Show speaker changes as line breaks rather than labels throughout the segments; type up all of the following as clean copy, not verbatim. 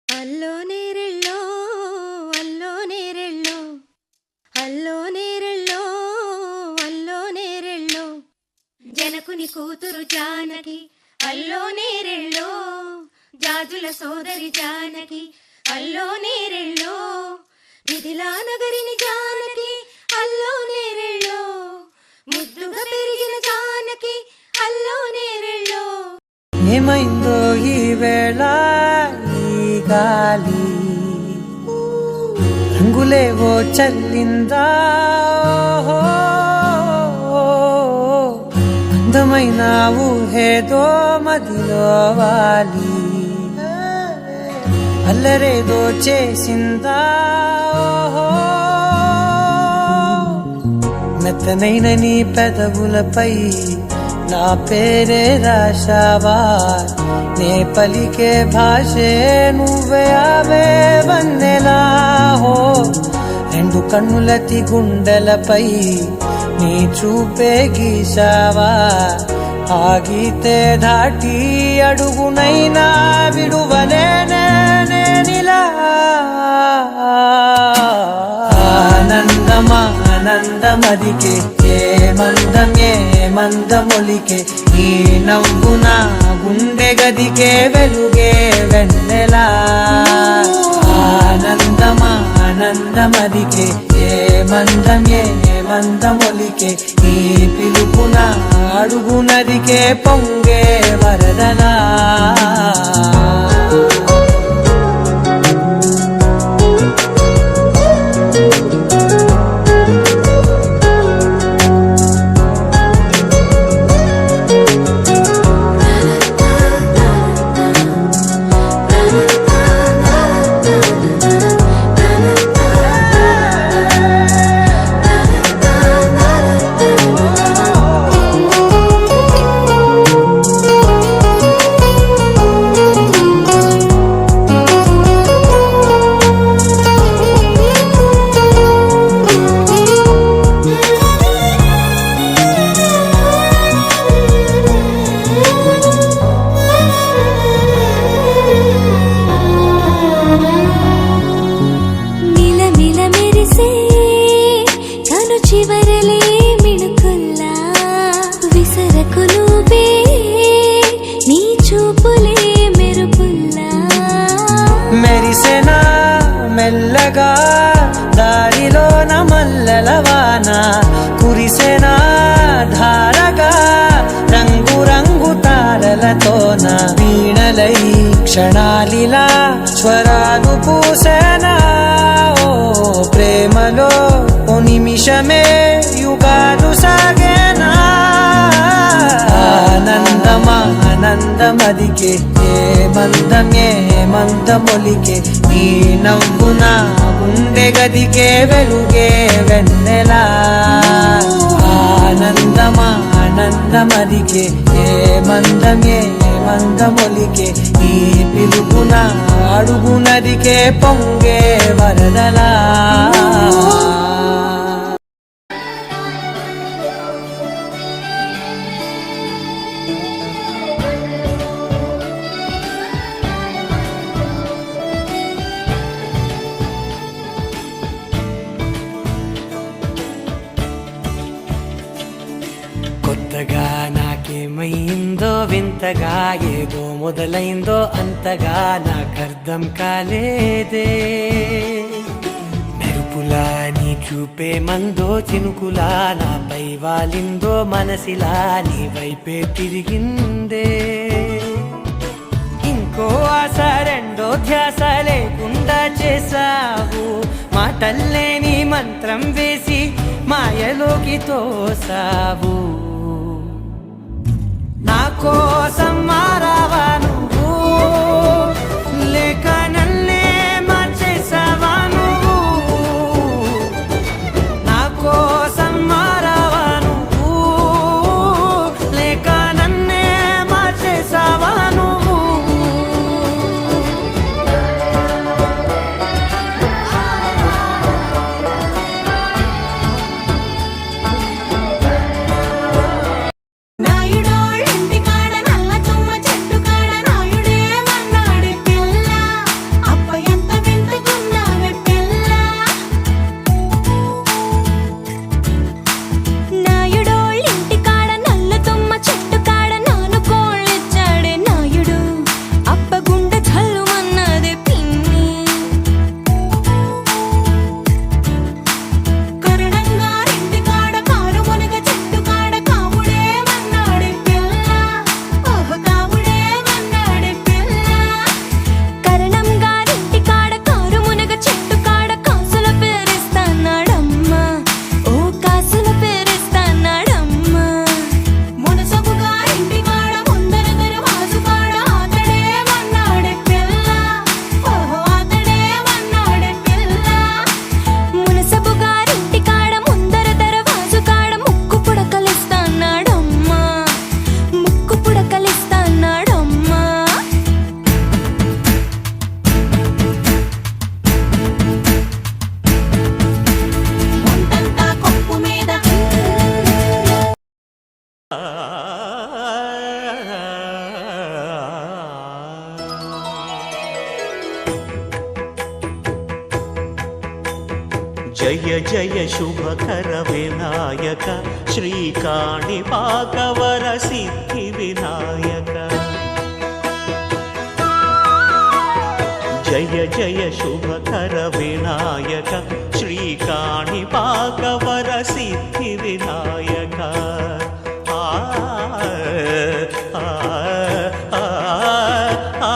అల్లో నేరెళ్ళో అల్లో నేరెళ్ళో అల్లో నేరెళ్ళో అల్లో నేరెళ్ళో జనకుని కూతురు జానకి అల్లో నేరెళ్ళో జాజుల సోదరి జానకి అల్లో నేరెళ్ళో మిథిలా నగరిని జానకి అల్లో నేరెళ్ళో ముద్దుగా పెరిగిన జానకి అల్లో నేరెళ్ళో
ఏమైందో ఈ వేళ గాలి రంగులేవో చల్లిందా అందమైన ఊహేదో మదిలో వాలి అల్లరేదో చేసిందా మెత్తనైన నీ పెదవులపై నా పేరే రాశావా నే పలికే భాషే నువ్వే ఆవే వన్నెలా హో రెండు కన్నులతి గుండెలపై నీ చూపే గీశావా ఆగితే దాటి అడుగునైనా విడువలేనే నేనిలా ఆనందమా ఆనందమదికే ఏ మందమొలికే ఈ నవ్వున గుండె గదికే వెలుగే వెన్నెలా ఆనందమా ఆనందమదికే ఏ మందమొలికే ఈ పిలుపున అడుగునదికే పొంగే వరదలా మెరిసెనా మెల్లగా దారిలోన మల్లెలవాన కురిసెనా ధారగా రంగు రంగు తారలతోన వీణలై క్షణాలిలా స్వరాలు పూసేనా ఓ ప్రేమలో ఓ నిమిషమే యుగాలు సాగేనా ఆనందమా ఆనందమదికే ఏ మందమొలికే ఈ నవ్వున గుండె గదికే వెలుగే వెన్నెలా ఆనందమా ఆనందమదికే ఏ మందమొలికే ఈ పిలుపున అడుగునదికే పొంగే వరదలా కొత్తగా నాకేమైందో వింతగా ఏదో మొదలైందో అంతగా నాకర్థం కాలేదే మెరుపులా నీ చూపే మందో చినుకులా నాపై వాలిందో మనసిలా నీ వైపే తిరిగిందే ఇంకో ఆశ రెండో ధ్యాస లేకుండా చేసా చేసావు, మాటల్లేని మంత్రం వేసి మాయలోకి తోసావు. నా కోసం మారావా నువ్వు, లేక నన్నే మార్చేసావా నువ్వు? నా కోసం మారావా నువ్వు, లేక నన్నే మార్చేసావా నువ్వు?
నాయుడోళ్ళింటి కాడ నల్ల తుమ్మ చెట్టు కాడ నాయుడే మన్నాడి పిల్ల, అప్ప ఎంత వింటుకున్నావే పిల్ల. నాయుడోళ్ళింటి కాడ నల్ల తుమ్మ చెట్టు కాడ నాను కోళ్ళిచ్చాడే నాయుడు, అప్ప గుండె చల్లుమన్నదే పిన్ని. కరుణంగారింటి కాడ కారు మునగ చెట్టు కాడ కాముడే మన్నాడే పిల్ల, ఓహ కాముడే మన్నాడే పిల్ల. కరణం గారింటి కాడ కారు మునగ చెట్టు కాడ కాసుల పేరిస్తాన్నాడమ్మా, ఓ కాసుల పేరిస్తాన్నాడమ్మా. మునసబు గారింటి కాడ ముందర దరవాజు కాడ అతడే మన్నాడే పిల్ల, ఓహో అతడే మన్నాడే పిల్ల. మునసబు గారింటి కాడ ముందర దరవాజు కాడ ముక్కు పుడకలిస్తాన్నాడమ్మా, ముక్కు పుడకలిస్తాన్నాడమ్మా. ఒంటంతా కొప్పు మీద
జయ జయ శుభకర వినాయక శ్రీకాణిపాకవర సిద్ధి వినాయక. జయ జయ శుభకర వినాయక శ్రీకాణిపాకవర సిద్ధి వినాయక. ఆ ఆ ఆ ఆ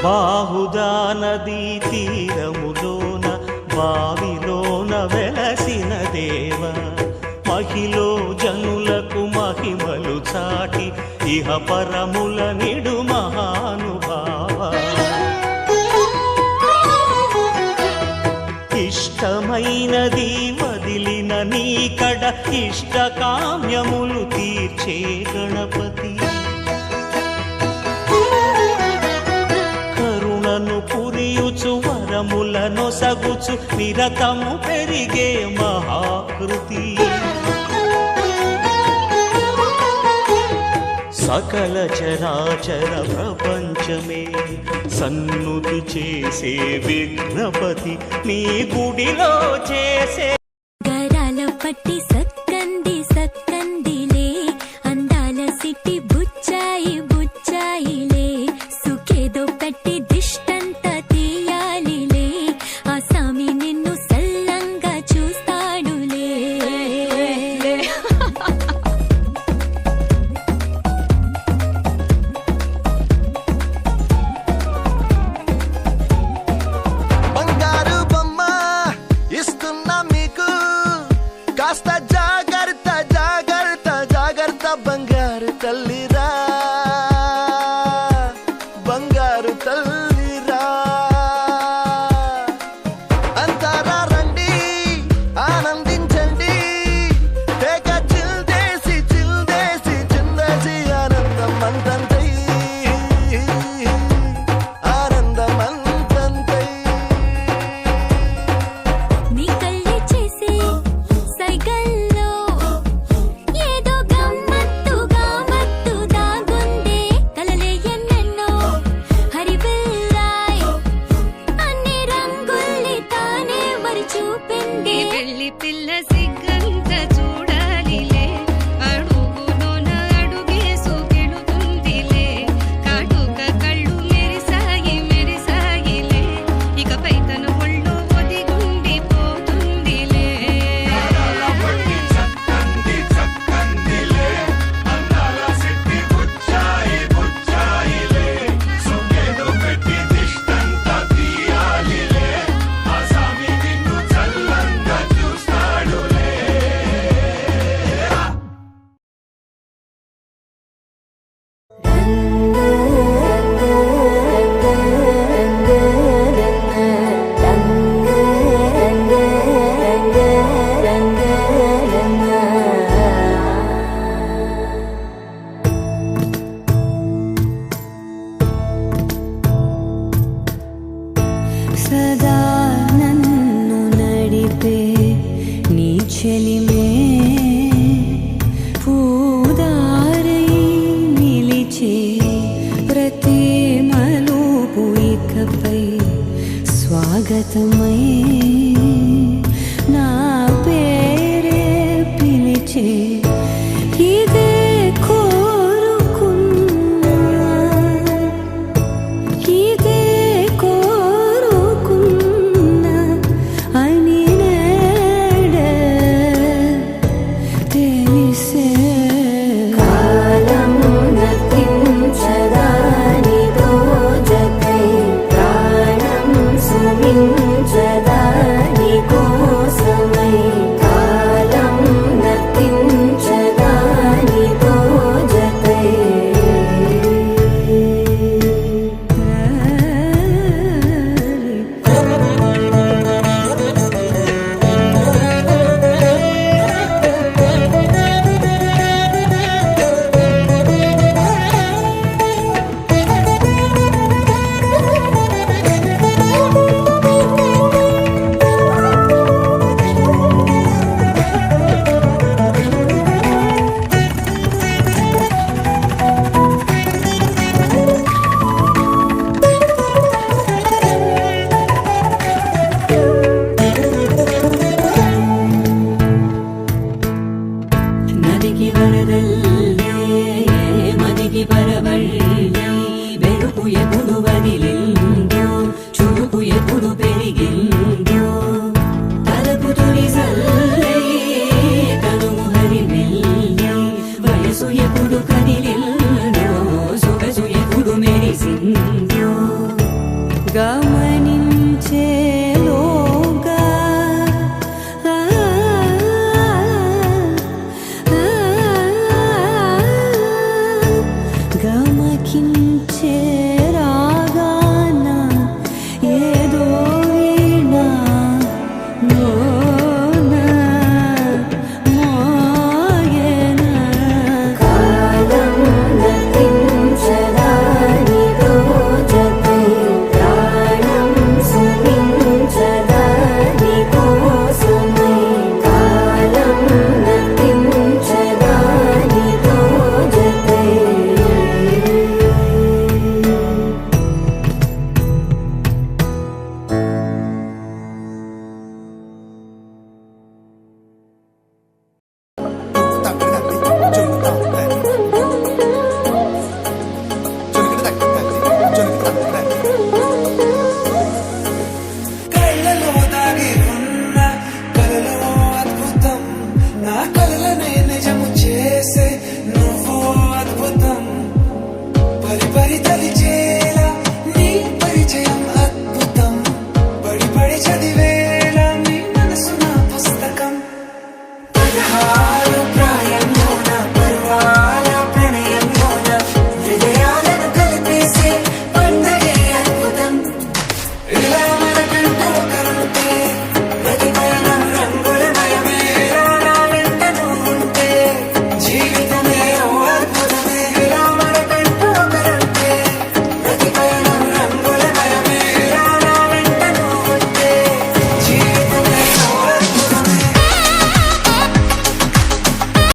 బాహుదా నదీ తీరములోన బావిలోన వెలసిన దేవ, మహిలో జనులకు మహిమలు చాటి ఇహ పరముల నిడు మహానుభావ. ఇష్టమైనది వదిలిన నీకడ ఇష్ట కామ్యములు తీర్చే గణపతి. కరుణను పురియుచు వరములను సగుచు నిరతము పెరిగే మహాకృతి. సకల చరాచర ప్రపంచమే సన్నుతి చేసే విఘ్నపతి, నీ గుడిలో చేసే
గరాల పట్టి సక్కంది సక్కందిలే, అందాల సిట్టి బుచ్చాయి బుచ్చాయిలే, సుఖేదో పెట్టి దిష్టంత తీయాలిలే, ఆ సామి నిన్ను సల్లంగా చూస్తాడులే.
బంగారు బొమ్మ ఇస్తున్నా మీకు కాస్త
శాశ్వతమై నా పేరే పిలిచే ఇదే కోరుకున్నా ఇదే కోరుకున్నా అని నేడే తెలిసే కాలం నతించదాని దోజకై ప్రాణం సుమించదాని కోసమై కాలం నతించదాని దోజకై ನದಿಗೆ ವರದಲ್ಲೇ ಮದಿಗೆ ಬರವಳ್ಳಿ ಬೆರುಕು ಎప్పుడు వదిలిందో చురుకు ఎప్పుడు పెరిగిందో తలపు తొలి సల్లే కనుము హరి మెల్లి వయసు ఎప్పుడు కది